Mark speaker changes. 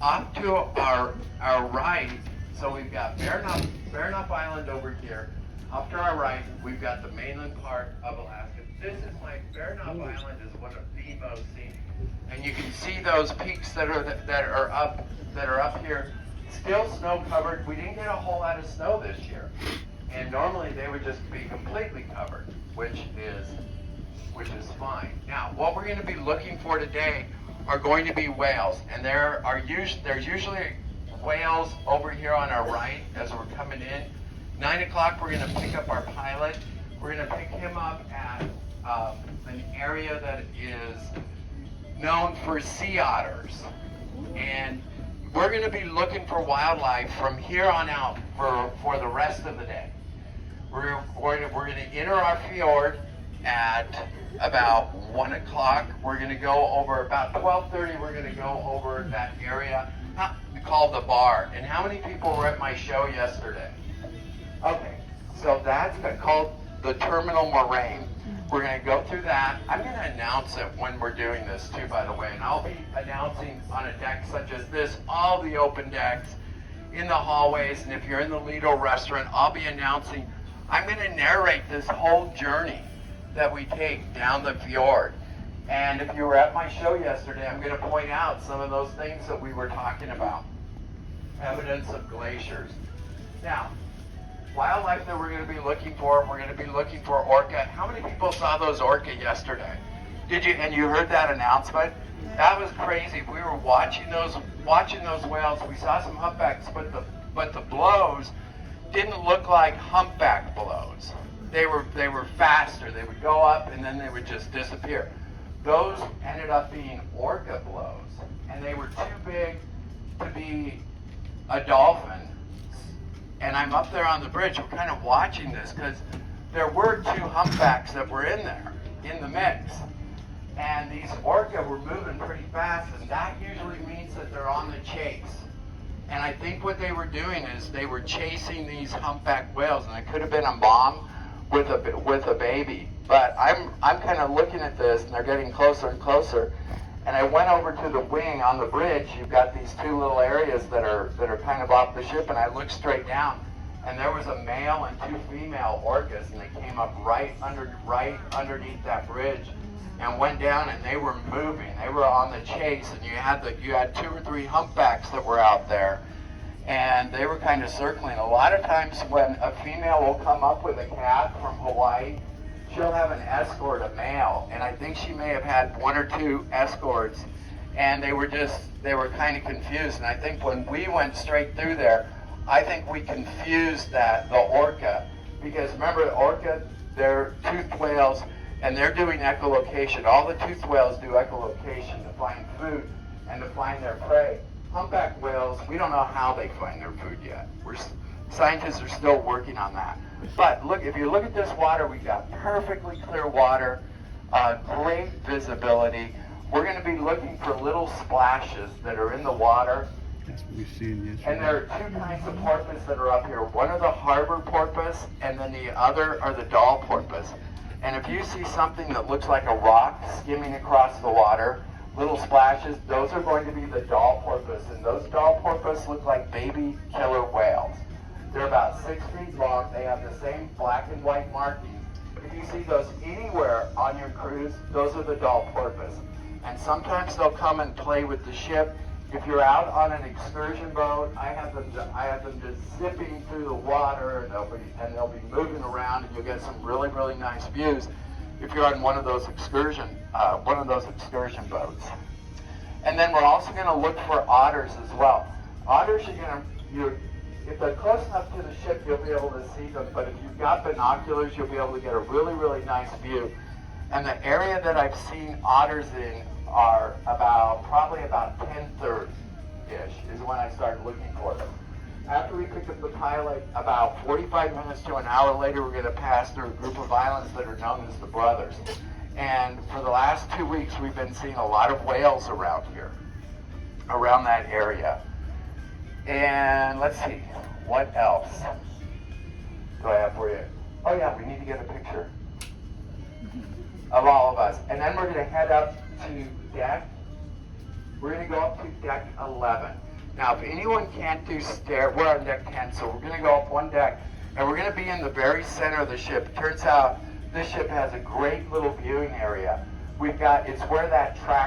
Speaker 1: Off to our right, so we've got Baranof Island over here. Off to our right, we've got the mainland part of Alaska. This is Baranof Island is one of the most scenic, and you can see those peaks that are up here. Still snow covered. We didn't get a whole lot of snow this year, and normally they would just be completely covered, which is fine. Now, what we're going to be looking for today are going to be whales, and there's usually whales over here on our right as we're coming in. 9 o'clock, we're going to pick up our pilot. We're going to pick him up at an area that is known for sea otters, and we're going to be looking for wildlife from here on out for the rest of the day. We're going to enter our fjord at about 1 o'clock. We're going to go over about 12:30. We're going to go over that area called the bar. And how many people were at my show yesterday? Okay, so that's called the Terminal Moraine. We're going to go through that. I'm going to announce it when we're doing this too, by the way. And I'll be announcing on a deck such as this, all the open decks in the hallways. And if you're in the Lido restaurant, I'll be announcing. I'm going to narrate this whole journey that we take down the fjord. And if you were at my show yesterday, I'm going to point out some of those things that we were talking about. Evidence of glaciers. Now, wildlife that we're going to be looking for, we're going to be looking for orca. How many people saw those orca yesterday? Did you? And you heard that announcement? That was crazy. We were watching those whales. We saw some humpbacks, but the blows didn't look like humpback blows. They were faster. They would go up and then they would just disappear. Those ended up being orca blows, and they were too big to be a dolphin. And I'm up there on the bridge. We're kind of watching this because there were two humpbacks that were in there, in the mix. And these orca were moving pretty fast, and that usually means that they're on the chase. And I think what they were doing is they were chasing these humpback whales, and it could have been a mom with a baby. But I'm kind of looking at this, and they're getting closer and closer. And I went over to the wing on the bridge. You've got these two little areas that are kind of off the ship, and I looked straight down, and there was a male and two female orcas, and they came up right underneath that bridge, and went down, and they were moving. They were on the chase, and you had 2 or 3 humpbacks that were out there, and they were kind of circling. A lot of times when a female will come up with a calf from Hawaii, she'll have an escort, a male, and I think she may have had 1 or 2 escorts, and they were kind of confused. And I think when we went straight through there, I think we confused the orca, because remember, the orca, they're toothed whales, and they're doing echolocation. All the toothed whales do echolocation to find food and to find their prey. Humpback whales, we don't know how they find their food yet. Scientists are still working on that. But look, if you look at this water, we've got perfectly clear water, great visibility. We're going to be looking for little splashes that are in the water.
Speaker 2: That's what we've seen yesterday.
Speaker 1: And there are 2 kinds of porpoise that are up here. One are the harbor porpoise, and then the other are the doll porpoise. And if you see something that looks like a rock skimming across the water, little splashes, those are going to be the doll porpoise. And those doll porpoise look like baby killer whales. They're about 6 feet long. They have the same black and white markings. If you see those anywhere on your cruise, those are the doll porpoise. And sometimes they'll come and play with the ship. If you're out on an excursion boat, I have them just zipping through the water, and they'll be moving around, and you'll get some really, really nice views if you're on one of those excursion boats. And then we're also going to look for otters as well. Otters, if they're close enough to the ship, you'll be able to see them. But if you've got binoculars, you'll be able to get a really, really nice view. And the area that I've seen otters in are probably about 10:30-ish is when I started looking for them. After we pick up the pilot, about 45 minutes to an hour later, we're going to pass through a group of islands that are known as the Brothers. And for the last 2 weeks, we've been seeing a lot of whales around here, around that area. And let's see, what else do I have for you? Oh yeah, we need to get a picture of all of us. And then we're going to head up to deck. We're going to go up to deck 11. Now, if anyone can't do we're on deck 10, so we're going to go up one deck, and we're going to be in the very center of the ship. It turns out this ship has a great little viewing area. It's where that track